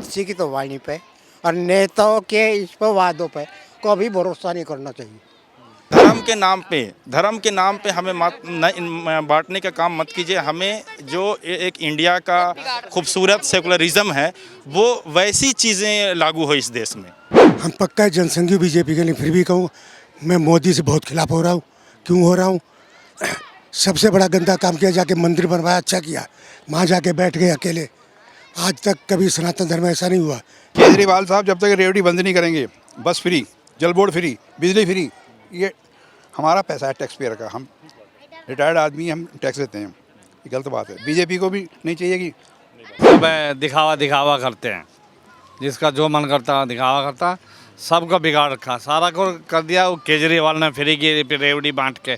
मोदी की तो वाणी पे और नेताओं के इस पर वादों पे कभी भरोसा नहीं करना चाहिए। धर्म के नाम पे हमें बांटने का काम मत कीजिए। हमें जो एक इंडिया का खूबसूरत सेकुलरिज्म है वो वैसी चीज़ें लागू हो इस देश में। हम पक्का जनसंघी बीजेपी के लिए, फिर भी कहूँ मैं मोदी से बहुत खिलाफ हो रहा हूँ। क्यों हो रहा हूँ? सबसे बड़ा गंदा काम किया, जाके मंदिर बनवाया, अच्छा किया, वहाँ जाके बैठ गए अकेले। आज तक कभी सनातन धर्म ऐसा नहीं हुआ। केजरीवाल साहब जब तक रेवड़ी बंद नहीं करेंगे, बस फ्री, जल बोर्ड फ्री, बिजली फ्री, ये हमारा पैसा है टैक्स पेयर का। हम रिटायर्ड आदमी, हम टैक्स देते हैं, ये गलत बात है। बीजेपी को भी नहीं चाहिए कि सब दिखावा करते हैं, जिसका जो मन करता दिखावा करता, सबका बिगाड़ रखा, सारा को कर दिया वो केजरीवाल ने फ्री की रेवड़ी बांट के।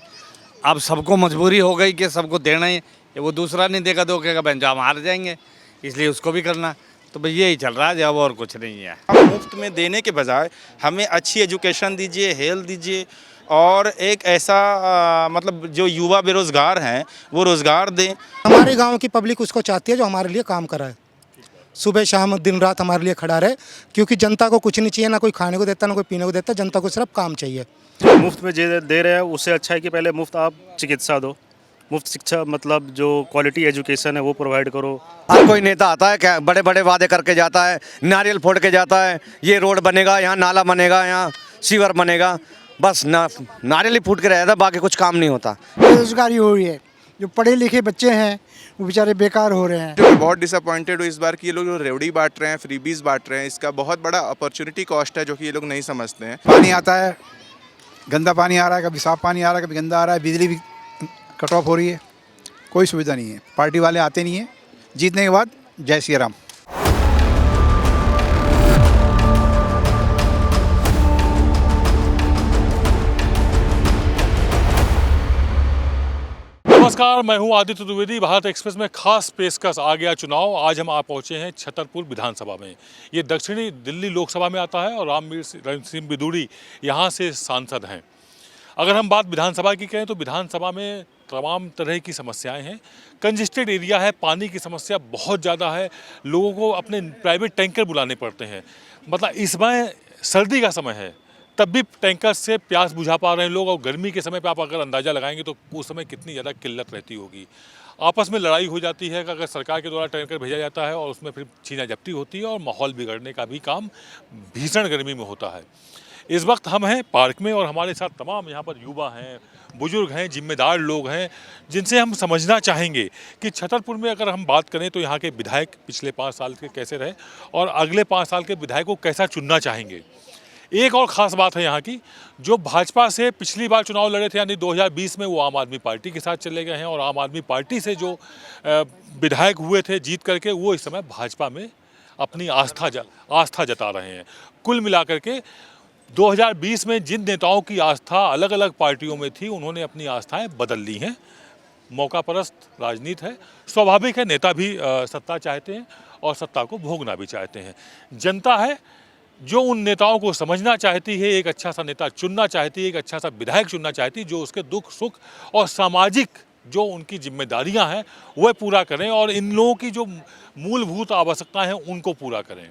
अब सबको मजबूरी हो गई कि सबको देना ही, वो दूसरा नहीं देगा तो कहेगा बहन हम हार जाएंगे, इसलिए उसको भी करना। तो भाई यही चल रहा है जब, और कुछ नहीं है। हम मुफ्त में देने के बजाय हमें अच्छी एजुकेशन दीजिए, हेल्थ दीजिए, और एक ऐसा मतलब जो युवा बेरोज़गार हैं वो रोज़गार दें। हमारे गांव की पब्लिक उसको चाहती है जो हमारे लिए काम कराए, सुबह शाम दिन रात हमारे लिए खड़ा रहे, क्योंकि जनता को कुछ नहीं चाहिए, ना कोई खाने को देता ना कोई पीने को देता, जनता को सिर्फ काम चाहिए। मुफ्त में दे रहे हैं उससे अच्छा है कि पहले मुफ्त आप चिकित्सा दो, मुफ्त शिक्षा, मतलब जो क्वालिटी एजुकेशन है वो प्रोवाइड करो। हर कोई नेता आता है क्या बड़े बड़े वादे करके जाता है, नारियल फोड़ के जाता है, ये रोड बनेगा, यहाँ नाला बनेगा, यहाँ सीवर बनेगा, बस नारियल ही फूट के रहता है, बाकी कुछ काम नहीं होता। बेरोजगारी हो रही है, जो पढ़े लिखे बच्चे हैं वो बेचारे बेकार हो रहे हैं। जो बहुत डिसअपॉइंटेड हूँ इस बार कि ये लोग जो रेवड़ी बांट रहे हैं, फ्रीबीज बांट रहे हैं, इसका बहुत बड़ा अपॉर्चुनिटी कॉस्ट है जो कि ये लोग नहीं समझते हैं। पानी आता है, गंदा पानी आ रहा है, कभी साफ पानी आ रहा है, कभी गंदा आ रहा है, बिजली भी कट ऑफ हो रही है, कोई सुविधा नहीं है। पार्टी वाले आते नहीं हैं, जीतने के बाद जय श्री राम। नमस्कार, मैं हूं आदित्य द्विवेदी। भारत एक्सप्रेस में खास पेशकश आ गया चुनाव। आज हम आ पहुंचे हैं छतरपुर विधानसभा में। ये दक्षिणी दिल्ली लोकसभा में आता है और रामवीर सिंह बिदूड़ी यहाँ से सांसद हैं। अगर हम बात विधानसभा की करें तो विधानसभा में तमाम तरह की समस्याएं हैं। कंजेस्टेड एरिया है, पानी की समस्या बहुत ज़्यादा है, लोगों को अपने प्राइवेट टैंकर बुलाने पड़ते हैं। मतलब इस समय सर्दी का समय है तब भी टैंकर से प्यास बुझा पा रहे हैं लोग, और गर्मी के समय पे आप अगर अंदाज़ा लगाएंगे तो उस समय कितनी ज़्यादा किल्लत रहती होगी। आपस में लड़ाई हो जाती है कि अगर सरकार के द्वारा टैंकर भेजा जाता है और उसमें फिर छीना झपटी होती है और माहौल बिगड़ने का भी काम भीषण गर्मी में होता है। इस वक्त हम हैं पार्क में और हमारे साथ तमाम यहाँ पर युवा हैं, बुजुर्ग हैं, जिम्मेदार लोग हैं, जिनसे हम समझना चाहेंगे कि छतरपुर में अगर हम बात करें तो यहाँ के विधायक पिछले 5 साल के कैसे रहे और अगले 5 साल के विधायक को कैसा चुनना चाहेंगे। एक और ख़ास बात है यहाँ की, जो भाजपा से पिछली बार चुनाव लड़े थे यानी 2020 में, वो आम आदमी पार्टी के साथ चले गए हैं और आम आदमी पार्टी से जो विधायक हुए थे जीत करके, वो इस समय भाजपा में अपनी आस्था जता रहे हैं। कुल मिलाकर के 2020 में जिन नेताओं की आस्था अलग अलग पार्टियों में थी, उन्होंने अपनी आस्थाएं बदल ली हैं। मौकापरस्त राजनीति है, स्वाभाविक है, नेता भी सत्ता चाहते हैं और सत्ता को भोगना भी चाहते हैं। जनता है जो उन नेताओं को समझना चाहती है, एक अच्छा सा नेता चुनना चाहती है, एक अच्छा सा विधायक चुनना चाहती है जो उसके दुख सुख और सामाजिक जो उनकी जिम्मेदारियां हैं वह पूरा करें और इन लोगों की जो मूलभूत आवश्यकताएं हैं उनको पूरा करें।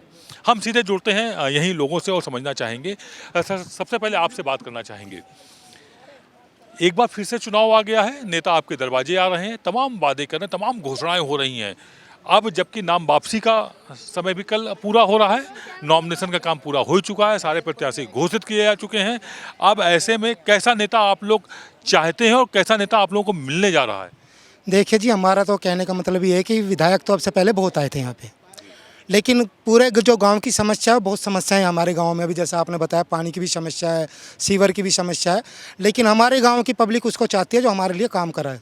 हम सीधे जुड़ते हैं यहीं लोगों से और समझना चाहेंगे। सबसे पहले आपसे बात करना चाहेंगे, एक बार फिर से चुनाव आ गया है, नेता आपके दरवाजे आ रहे हैं, तमाम वादे कर रहे हैं, तमाम घोषणाएं हो रही हैं। अब जबकि नाम वापसी का समय भी कल पूरा हो रहा है, नॉमिनेशन का काम पूरा हो चुका है, सारे प्रत्याशी घोषित किए जा चुके हैं। अब ऐसे में कैसा नेता आप लोग चाहते हैं और कैसा नेता आप लोगों को मिलने जा रहा है? देखिए जी, हमारा तो कहने का मतलब ये है कि विधायक तो अब से पहले बहुत आए थे यहाँ पे, लेकिन पूरे जो गांव की समस्या है, बहुत समस्याएं हमारे गांव में भी, जैसा आपने बताया पानी की भी समस्या है, सीवर की भी समस्या है, लेकिन हमारे गाँव की पब्लिक उसको चाहती है जो हमारे लिए काम कराए,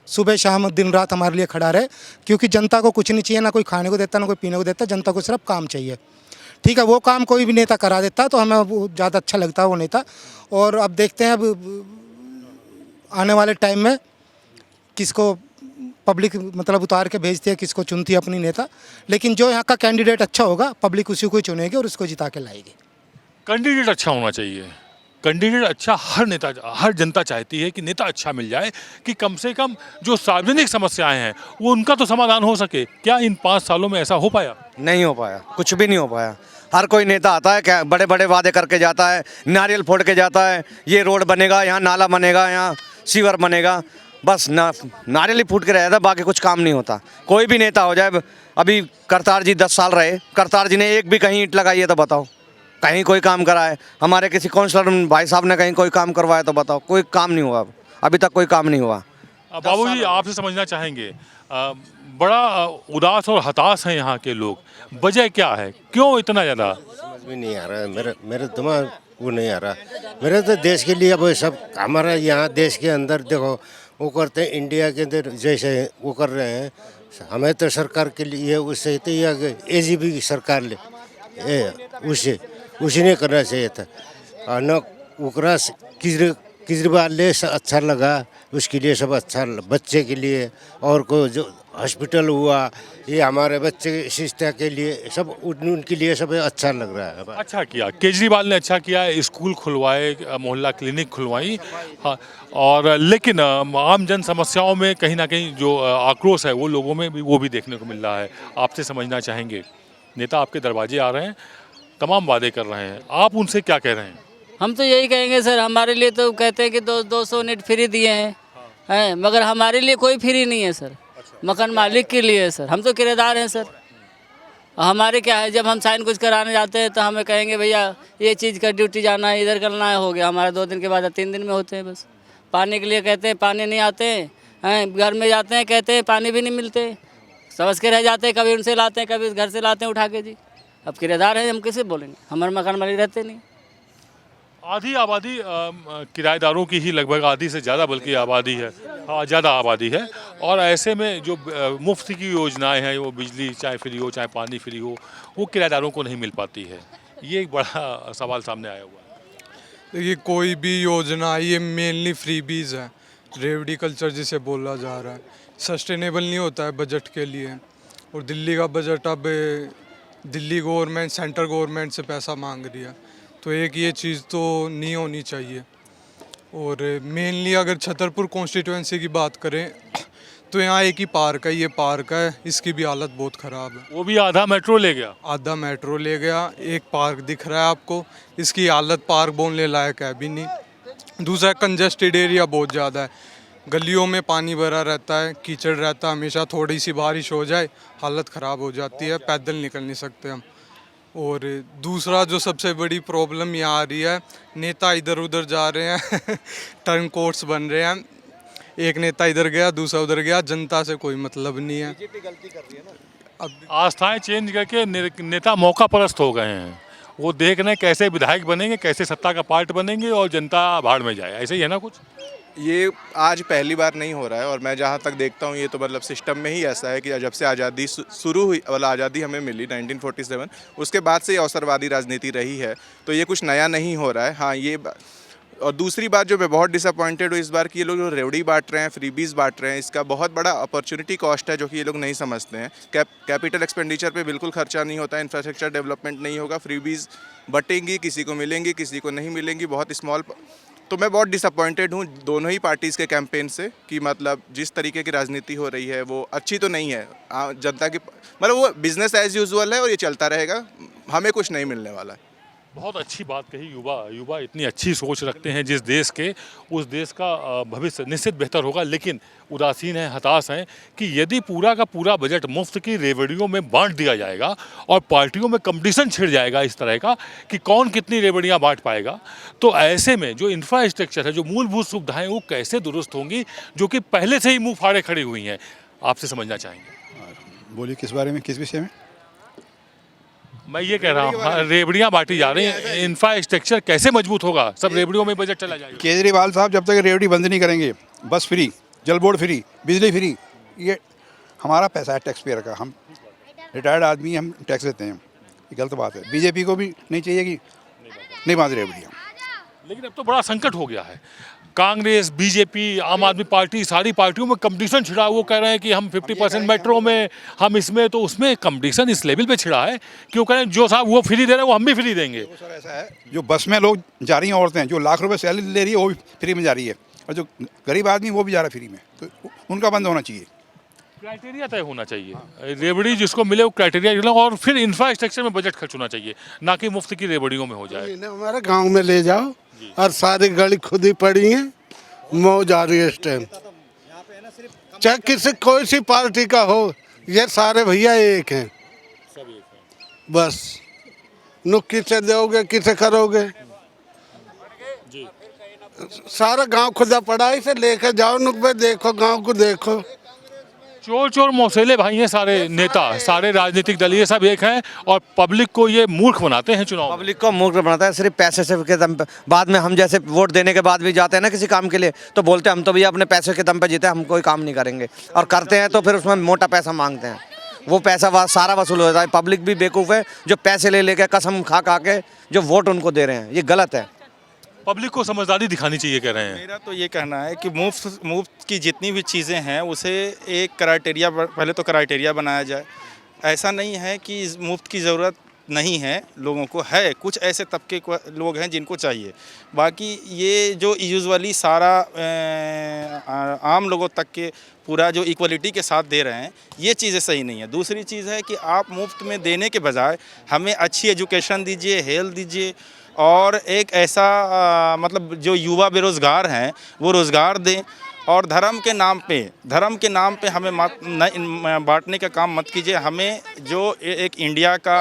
सुबह शाम दिन रात हमारे लिए खड़ा रहे, क्योंकि जनता को कुछ नहीं चाहिए, ना कोई खाने को देता ना कोई पीने को देता, जनता को सिर्फ काम चाहिए। ठीक है, वो काम कोई भी नेता करा देता है तो हमें वो ज़्यादा अच्छा लगता है वो नेता। और अब देखते हैं अब आने वाले टाइम में किसको पब्लिक मतलब उतार के भेजती है, किसको चुनती है अपनी नेता, लेकिन जो यहाँ का कैंडिडेट अच्छा होगा पब्लिक उसी को ही चुनेगी और उसको जिता के लाएगी। कैंडिडेट अच्छा होना चाहिए, कैंडिडेट अच्छा हर जनता चाहती है कि नेता अच्छा मिल जाए, कि कम से कम जो सार्वजनिक समस्याएं हैं वो उनका तो समाधान हो सके। क्या इन 5 सालों में ऐसा हो पाया? नहीं हो पाया, कुछ भी नहीं हो पाया। हर कोई नेता आता है, क्या बड़े बड़े वादे करके जाता है, नारियल फोड़ के जाता है, ये रोड बनेगा, यहाँ नाला बनेगा, यहाँ सीवर बनेगा, बस नारियल ही फूट के रह जाता है, बाकी कुछ काम नहीं होता। कोई भी नेता हो जाए, अभी करतार जी 10 साल रहे, करतार जी ने एक भी कहीं ईंट लगाई है तो बताओ, कहीं कोई काम करा है? हमारे किसी काउंसलर भाई साहब ने कहीं कोई काम करवाया तो बताओ? कोई काम नहीं हुआ, अभी तक कोई काम नहीं हुआ। बाबूजी, आपसे समझना चाहेंगे, बड़ा उदास और हताश हैं यहाँ के लोग, वजह क्या है, क्यों इतना ज़्यादा? समझ में नहीं आ रहा है, मेरे दिमाग वो नहीं आ रहा। मेरे तो देश के लिए अब सब हमारा यहाँ देश के अंदर देखो वो करते हैं, इंडिया के अंदर जैसे वो कर रहे हैं, हमें तो सरकार के लिए उससे तो AGP की सरकार ले उसे नहीं करना चाहिए था। और न उकरा केजरीवाल ले अच्छा लगा, उसके लिए सब अच्छा, बच्चे के लिए और को जो हॉस्पिटल हुआ, ये हमारे बच्चे की शिक्षा के लिए सब उनके लिए सब अच्छा लग रहा है। अच्छा किया केजरीवाल ने, अच्छा किया, स्कूल खुलवाए, मोहल्ला क्लिनिक खुलवाई, हाँ, और लेकिन आम जन समस्याओं में कहीं ना कहीं जो आक्रोश है वो लोगों में भी वो भी देखने को मिल रहा है। आपसे समझना चाहेंगे, नेता आपके दरवाजे आ रहे हैं, तमाम वादे कर रहे हैं, आप उनसे क्या कह रहे हैं? हम तो यही कहेंगे सर, हमारे लिए तो कहते हैं कि 200 यूनिट फ्री दिए हैं, मगर हमारे लिए कोई फ्री नहीं है सर, मकान मालिक के लिए है सर, हम तो किराएदार हैं सर। हमारे क्या है, जब हम साइन कुछ कराने जाते हैं तो हमें कहेंगे भैया ये चीज़ का ड्यूटी जाना है, इधर करना है, हो गया हमारा 2 दिन के बाद 3 दिन में होते हैं बस। पानी के लिए कहते हैं, पानी नहीं आते हैं, घर में जाते हैं कहते हैं पानी भी नहीं मिलते, समझ के रह जाते हैं, कभी उनसे लाते हैं कभी घर से लाते हैं उठा के जी। अब किराएदार हैं, हम कैसे बोलेंगे, हमारे मकान मालिक रहते नहीं। आधी आबादी किराएदारों की ही, लगभग आधी से ज़्यादा बल्कि आबादी है, हाँ ज़्यादा आबादी है, और ऐसे में जो मुफ्त की योजनाएं हैं, वो बिजली चाहे फ्री हो चाहे पानी फ्री हो, वो किराएदारों को नहीं मिल पाती है। ये एक बड़ा सवाल सामने आया हुआ है। देखिए, कोई भी योजना ये मेनली फ्रीबीज है, रेवड़ी कल्चर जिसे बोला जा रहा है, सस्टेनेबल नहीं होता है बजट के लिए। और दिल्ली का बजट अब दिल्ली गवर्नमेंट सेंट्रल गवर्नमेंट से पैसा मांग रही है, तो एक ये चीज़ तो नहीं होनी चाहिए। और मेनली अगर छतरपुर कॉन्स्टिट्यूंसी की बात करें तो यहाँ एक ही पार्क है, ये पार्क है, इसकी भी हालत बहुत ख़राब है। वो भी आधा मेट्रो ले गया, आधा मेट्रो ले गया, एक पार्क दिख रहा है आपको, इसकी हालत पार्क बोलने लायक है भी नहीं। दूसरा, कंजेस्टेड एरिया बहुत ज़्यादा है, गलियों में पानी भरा रहता है, कीचड़ रहता है हमेशा, थोड़ी सी बारिश हो जाए हालत ख़राब हो जाती है, पैदल निकल नहीं सकते हम। और दूसरा जो सबसे बड़ी प्रॉब्लम यहाँ आ रही है, नेता इधर उधर जा रहे हैं टर्न कोर्ट्स बन रहे हैं, एक नेता इधर गया दूसरा उधर गया, जनता से कोई मतलब नहीं है। अब आस्थाएं चेंज करके नेता मौका परस्त हो गए हैं, वो देख रहे हैं कैसे विधायक बनेंगे, कैसे सत्ता का पार्ट बनेंगे और जनता भाड़ में जाए, ऐसे ही है ना कुछ? ये आज पहली बार नहीं हो रहा है, और मैं जहाँ तक देखता हूँ ये तो मतलब सिस्टम में ही ऐसा है कि जब से आज़ादी शुरू हुई, मतलब आज़ादी हमें मिली 1947, उसके बाद से ये अवसरवादी राजनीति रही है, तो ये कुछ नया नहीं हो रहा है। हाँ, ये और दूसरी बात जो मैं बहुत डिसअपॉइंटेड हूँ इस बार कि ये लोग जो रेवड़ी बांट रहे हैं, फ्रीबीज बांट रहे हैं, इसका बहुत बड़ा अपॉर्चुनिटी कॉस्ट है जो कि ये लोग नहीं समझते हैं। कैपिटल एक्सपेंडिचर पे बिल्कुल खर्चा नहीं होता, इंफ्रास्ट्रक्चर डेवलपमेंट नहीं होगा, फ्रीबीज बटेंगी, किसी को मिलेंगी किसी को नहीं मिलेंगी, बहुत स्मॉल। तो मैं बहुत डिसअपॉइंटेड हूँ दोनों ही पार्टीज़ के कैंपेन से कि मतलब जिस तरीके की राजनीति हो रही है वो अच्छी तो नहीं है। जनता की मतलब वो बिज़नेस एज यूजुअल है और ये चलता रहेगा, हमें कुछ नहीं मिलने वाला है। बहुत अच्छी बात कही। युवा इतनी अच्छी सोच रखते हैं जिस देश के, उस देश का भविष्य निश्चित बेहतर होगा, लेकिन उदासीन हैं, हताश हैं कि यदि पूरा का पूरा बजट मुफ्त की रेवड़ियों में बांट दिया जाएगा और पार्टियों में कंपटीशन छिड़ जाएगा इस तरह का कि कौन कितनी रेवड़ियां बांट पाएगा, तो ऐसे में जो इंफ्रास्ट्रक्चर है, जो मूलभूत सुविधाएं, वो कैसे दुरुस्त होंगी जो कि पहले से ही मुँह फाड़े खड़ी हुई हैं। आपसे समझना चाहेंगे। बोलिए, किस बारे में, किस विषय में? मैं ये कह रहा हूँ, रेवड़ियाँ बांटी जा रही हैं, इंफ्रास्ट्रक्चर कैसे मजबूत होगा? सब रेवड़ियों में बजट चला जाएगा। केजरीवाल साहब जब तक रेवड़ी बंद नहीं करेंगे, बस फ्री, जल बोर्ड फ्री, बिजली फ्री, ये हमारा पैसा है टैक्स पेयर का, हम रिटायर्ड आदमी, हम टैक्स देते हैं, ये गलत बात है। बीजेपी को भी नहीं चाहिए कि नहीं बांध रेवड़ियाँ। लेकिन अब तो बड़ा संकट हो गया है, कांग्रेस, बीजेपी, आम आदमी पार्टी, सारी पार्टियों में कंपटीशन छिड़ा। वो कह रहे हैं कि हम 50% मेट्रो में, हम इसमें, तो उसमें कंपटीशन इस लेवल पे छिड़ा है क्यों कह रहे हैं जो साहब वो फ्री दे रहे हैं वो हम भी फ्री देंगे। सर ऐसा है, जो बस में लोग जा रही हैं औरतें, जो लाख रुपए सैलरी ले रही है वो भी फ्री में जा रही है, और जो गरीब आदमी वो भी जा रहा है फ्री में, तो उनका बंद होना चाहिए। क्राइटेरिया तय होना चाहिए, रेवड़ी जिसको मिले वो क्राइटेरिया, और फिर इंफ्रास्ट्रक्चर में बजट खर्च होना चाहिए, ना कि मुफ्त की रेवड़ियों में हो जाए। हमारे गांव में ले जाओ और सारी गली खुद ही पड़ी है, मौज आ रही है इस टाइम। चाहे किसी कोई सी पार्टी का हो, ये सारे भैया एक हैं, बस नुक किसे दोगे किसे करोगे, सारा गांव खुदा पड़ा है, इसे लेकर जाओ नुक पे, देखो गांव को देखो। चोर चोर मौसेले भाई हैं सारे नेता, सारे राजनीतिक दल, ये सब एक हैं और पब्लिक को ये मूर्ख बनाते हैं चुनाव। पब्लिक को मूर्ख बनाता है सिर्फ पैसे से के दम पे। बाद में हम जैसे वोट देने के बाद भी जाते हैं ना किसी काम के लिए, तो बोलते हैं हम तो भैया अपने पैसे के दम पे जीते, हम कोई काम नहीं करेंगे, और करते हैं तो फिर उसमें मोटा पैसा मांगते हैं। वो पैसा सारा वसूल होता है। पब्लिक भी बेवकूफ़ है जो पैसे ले लेके कसम खा के जो वोट उनको दे रहे हैं, ये गलत है। पब्लिक को समझदारी दिखानी चाहिए कह रहे हैं। मेरा तो ये कहना है कि मुफ्त की जितनी भी चीज़ें हैं उसे एक क्राइटेरिया, पहले तो क्राइटेरिया बनाया जाए। ऐसा नहीं है कि मुफ्त की ज़रूरत नहीं है, लोगों को है, कुछ ऐसे तबके लोग हैं जिनको चाहिए। बाकी ये जो यूजुअली सारा आम लोगों तक के पूरा जो इक्वलिटी के साथ दे रहे हैं, ये चीज़ें सही नहीं है। दूसरी चीज़ है कि आप मुफ्त में देने के बजाय हमें अच्छी एजुकेशन दीजिए, हेल्थ दीजिए, और एक ऐसा मतलब जो युवा बेरोज़गार हैं वो रोज़गार दें, और धर्म के नाम पे हमें बांटने का काम मत कीजिए। हमें जो एक इंडिया का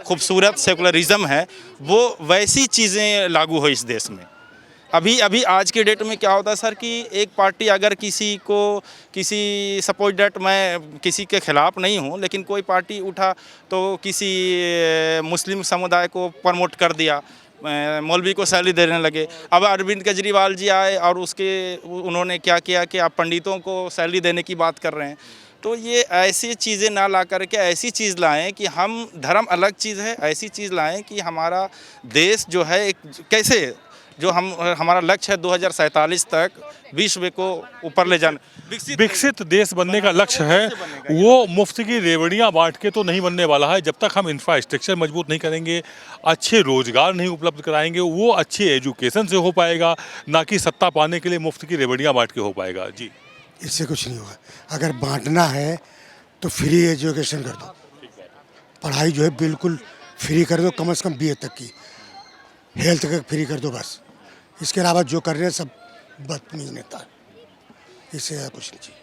खूबसूरत सेकुलरिज़म है वो वैसी चीज़ें लागू हो इस देश में। अभी आज के डेट में क्या होता है सर कि एक पार्टी अगर किसी सपोज डेट, मैं किसी के ख़िलाफ़ नहीं हूँ, लेकिन कोई पार्टी उठा तो किसी मुस्लिम समुदाय को प्रमोट कर दिया, मौलवी को सैलरी देने लगे। अब अरविंद केजरीवाल जी आए और उन्होंने क्या किया कि आप पंडितों को सैलरी देने की बात कर रहे हैं। तो ये ऐसी चीज़ें ना ला करके ऐसी चीज़ लाएं कि हम, धर्म अलग चीज़ है, ऐसी चीज़ लाएं कि हमारा देश जो है एक कैसे, जो हमारा लक्ष्य है 2047 तक विश्व को ऊपर ले जाना, विकसित देश बनने का लक्ष्य है, वो मुफ्त की रेवड़ियां बांट के तो नहीं बनने वाला है। जब तक हम इंफ्रास्ट्रक्चर मजबूत नहीं करेंगे, अच्छे रोजगार नहीं उपलब्ध कराएंगे, वो अच्छे एजुकेशन से हो पाएगा, ना कि सत्ता पाने के लिए मुफ्त की रेवड़ियां बांट के हो पाएगा। जी, इससे कुछ नहीं होगा। अगर बांटना है तो फ्री एजुकेशन कर दो, पढ़ाई जो है बिल्कुल फ्री कर दो, कम से कम BA तक की, हेल्थ का फ्री कर दो बस। इसके अलावा जो कर रहे हैं सब बदतमीज नेता है, इससे कुछ नहीं चाहिए।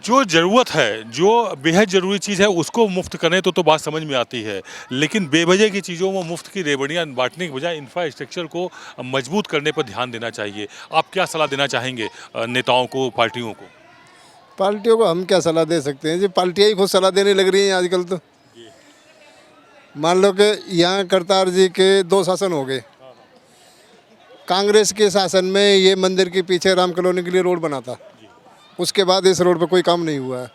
जो ज़रूरत है, जो बेहद ज़रूरी चीज़ है उसको मुफ्त करें तो बात समझ में आती है, लेकिन बेवजह की चीज़ों में मुफ्त की रेवड़ियाँ बांटने के बजाय इंफ्रास्ट्रक्चर को मजबूत करने पर ध्यान देना चाहिए। आप क्या सलाह देना चाहेंगे नेताओं को, पार्टियों को? पार्टियों को हम क्या सलाह दे सकते हैं जी, पार्टियाँ ही खुद सलाह देने लग रही हैं आजकल। तो मान लो कि यहाँ करतार जी के 2 शासन हो गए, कांग्रेस के शासन में ये मंदिर के पीछे राम कॉलोनी के लिए रोड बना था, उसके बाद इस रोड पर कोई काम नहीं हुआ है।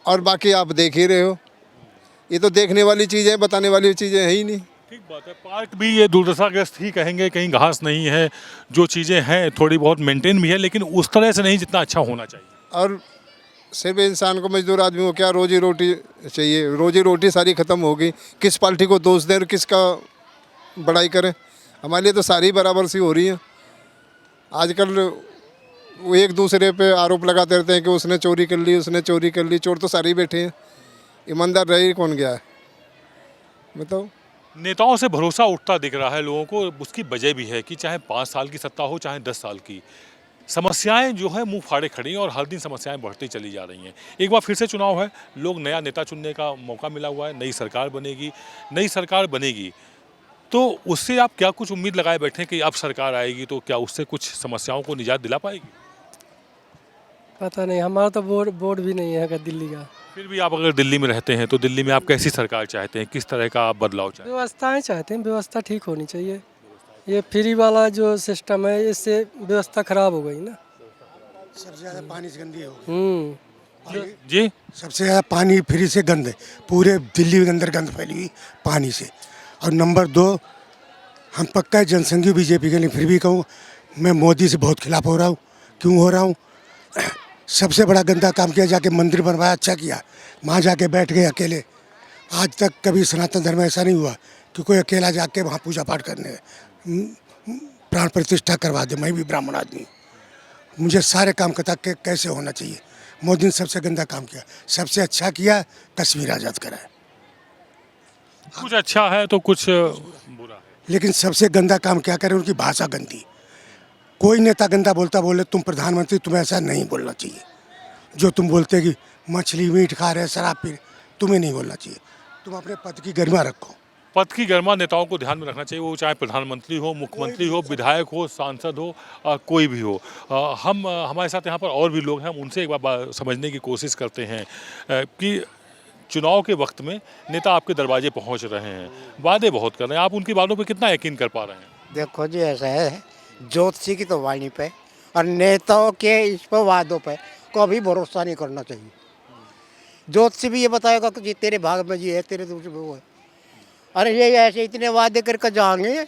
और बाकी आप देख ही रहे हो, ये तो देखने वाली चीज़ें, बताने वाली चीज़ें है ही नहीं। ठीक बात है। पार्क भी ये दुर्दशाग्रस्त ही कहेंगे, कहीं घास नहीं है, जो चीज़ें हैं थोड़ी बहुत मेंटेन भी है, लेकिन उस तरह से नहीं जितना अच्छा होना चाहिए। और सिर्फ इंसान को, मजदूर आदमी को क्या रोजी रोटी चाहिए, रोजी रोटी सारी ख़त्म होगी। किस पार्टी को दोष दें और किसका बड़ाई करें? हमारे लिए तो सारी बराबर सी हो रही हैं। आजकल वो एक दूसरे पे आरोप लगाते रहते हैं कि उसने चोरी कर ली, उसने चोरी कर ली। चोर तो सारे ही बैठे हैं, ईमानदार रह ही कौन गया है बताओ? नेताओं से भरोसा उठता दिख रहा है लोगों को। उसकी वजह भी है कि चाहे 5 साल की सत्ता हो, चाहे 10 साल की, समस्याएं जो है मुंह फाड़े खड़ी हैं और हर दिन समस्याएं बढ़ती चली जा रही हैं। एक बार फिर से चुनाव है, लोग नया नेता चुनने का मौका मिला हुआ है, नई सरकार बनेगी, तो उससे आप क्या कुछ उम्मीद लगाए बैठे कि अब सरकार आएगी तो क्या उससे कुछ समस्याओं को निजात दिला पाएगी? पता नहीं, हमारा तो बोर्ड भी नहीं है दिल्ली का। फिर भी आप अगर दिल्ली में रहते हैं तो दिल्ली में आप कैसी सरकार चाहते हैं, किस तरह का आप बदलाव चाहते हैं? व्यवस्थाएं चाहते हैं, व्यवस्था ठीक होनी चाहिए। ये फ्री वाला जो सिस्टम है, इससे व्यवस्था खराब हो गई ना। सबसे ज़्यादा पानी से गंदी हो गई। जी, सबसे ज़्यादा पानी फ्री से गंद है, पूरे दिल्ली के अंदर गंद फैली हुई पानी से। और नंबर 2, हम पक्का जनसंघी बीजेपी के लिए फिर भी कहूँ मैं मोदी से बहुत खिलाफ हो रहा हूँ। क्यों हो रहा हूँ? सबसे बड़ा गंदा काम किया, जाके मंदिर बनवाया, अच्छा किया, वहाँ जाके बैठ गए अकेले। आज तक कभी सनातन धर्म में ऐसा नहीं हुआ कि कोई अकेला जाके वहाँ पूजा पाठ करने प्राण प्रतिष्ठा करवा दे। मैं भी ब्राह्मण आदमी हूँ, मुझे सारे काम पता कैसे होना चाहिए। मोदी ने सबसे गंदा काम किया, सबसे अच्छा किया कश्मीर आज़ाद कराया। कुछ अच्छा है तो कुछ बुरा है। लेकिन सबसे गंदा काम क्या करें, उनकी भाषा गंदी। कोई नेता गंदा बोले तुम प्रधानमंत्री, तुम्हें ऐसा नहीं बोलना चाहिए। जो तुम बोलते कि मछली मीट खा रहे, शराब पी रहे, तुम्हें नहीं बोलना चाहिए। तुम अपने पद की गरिमा रखो। पद की गरिमा नेताओं को ध्यान में रखना चाहिए, वो चाहे प्रधानमंत्री हो, मुख्यमंत्री हो, विधायक हो, सांसद हो, कोई भी हो। हम हमारे साथ यहाँ पर और भी लोग हैं, हम उनसे एक बार समझने की कोशिश करते हैं कि चुनाव के वक्त में नेता आपके दरवाजे पहुँच रहे हैं, वादे बहुत कर रहे हैं, आप उनकी बातों पर कितना यकीन कर पा रहे हैं? देखो जी, ऐसा है, ज्योतिषी की तो वाणी पे और नेताओं के इस पर वादों पे कभी भरोसा नहीं करना चाहिए। ज्योतिषी भी ये बताएगा कि जी तेरे भाग में जी है, तेरे दूसरे में वो है। अरे ये ऐसे इतने वादे करके जाएंगे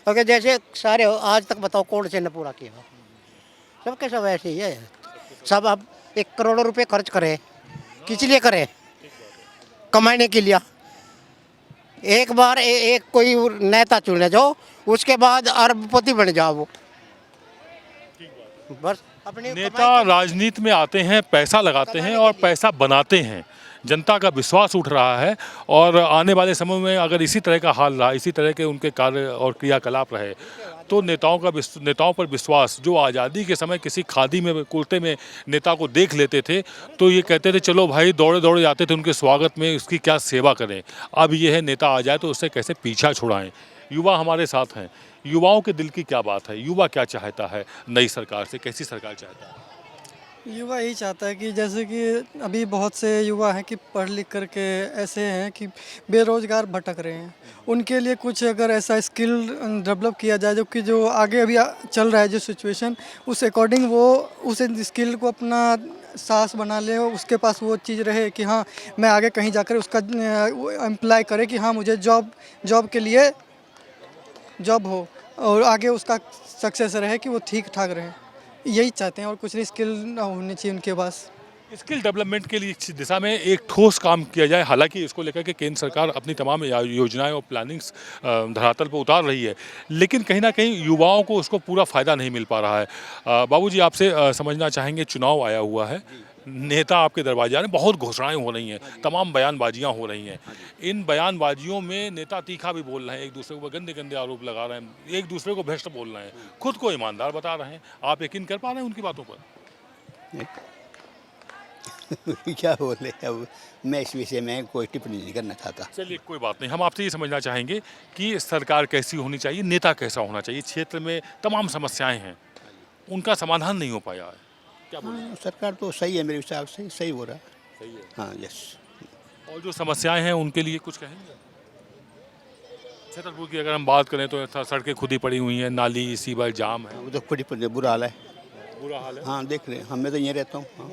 अगर जैसे सारे आज तक बताओ कौन से ने पूरा किया? सब के सब ऐसे ही है। सब अब 1 करोड़ रुपए खर्च करें, किस लिए करें? कमाने के लिए। एक बार एक कोई नेता चुने जाओ, उसके बाद अरबपति बन जाओ वो। बस अपने नेता राजनीति में आते हैं, पैसा लगाते हैं और पैसा बनाते हैं। जनता का विश्वास उठ रहा है और आने वाले समय में अगर इसी तरह का हाल रहा, इसी तरह के उनके कार्य और क्रियाकलाप रहे तो नेताओं पर विश्वास, जो आज़ादी के समय किसी खादी में कुर्ते में नेता को देख लेते थे तो ये कहते थे चलो भाई, दौड़े दौड़े जाते थे उनके स्वागत में, उसकी क्या सेवा करें। अब ये है नेता आ जाए तो उससे कैसे पीछा छुड़ाएं। युवा हमारे साथ हैं, युवाओं के दिल की क्या बात है, युवा क्या चाहता है नई सरकार से, कैसी सरकार चाहता है? युवा यही चाहता है कि जैसे कि अभी बहुत से युवा हैं कि पढ़ लिख करके ऐसे हैं कि बेरोज़गार भटक रहे हैं, उनके लिए कुछ अगर ऐसा स्किल डेवलप किया जाए जो कि जो आगे अभी चल रहा है जो सिचुएशन, उस अकॉर्डिंग वो उस स्किल को अपना साहस बना ले, उसके पास वो चीज़ रहे कि हाँ मैं आगे कहीं जाकर उसका एम्प्लाई करे कि हाँ मुझे जॉब के लिए जॉब हो और आगे उसका सक्सेस रहे कि वो ठीक ठाक रहे। यही चाहते हैं और कुछ नहीं, स्किल होनी चाहिए उनके पास। स्किल डेवलपमेंट के लिए इस दिशा में एक ठोस काम किया जाए। हालांकि इसको लेकर के केंद्र सरकार अपनी तमाम योजनाएं और प्लानिंग्स धरातल पर उतार रही है, लेकिन कहीं ना कहीं युवाओं को उसको पूरा फ़ायदा नहीं मिल पा रहा है। बाबूजी, आपसे समझना चाहेंगे, चुनाव आया हुआ है, नेता आपके दरवाजे आ रहे हैं, बहुत घोषणाएं हो रही हैं, तमाम बयानबाजियां हो रही हैं। इन बयानबाजियों में नेता तीखा भी बोल रहे हैं, एक दूसरे को गंदे गंदे आरोप लगा रहे हैं, एक दूसरे को भ्रष्ट बोल रहे हैं, खुद को ईमानदार बता रहे हैं। आप यकीन कर पा रहे हैं उनकी बातों पर? क्या बोले, अब मैं इस विषय में कोई टिप्पणी नहीं करना चाहता। चलिए कोई बात नहीं, हम आपसे ये समझना चाहेंगे कि सरकार कैसी होनी चाहिए, नेता कैसा होना चाहिए। क्षेत्र में तमाम समस्याएं हैं, उनका समाधान नहीं हो पाया है, क्या बोलें? सरकार तो सही है, मेरे हिसाब से सही हो रहा है। सही है, हाँ, यस। और जो समस्याएं हैं उनके लिए कुछ कहेंगे? छतरपुर की अगर हम बात करें तो सड़कें खुदी पड़ी हुई हैं, नाली सीवर जाम है, वो तो खुद ही बुरा हाल है। बुरा हाल है। हाँ, देख रहे, मैं तो यहीं रहता हूँ। हाँ।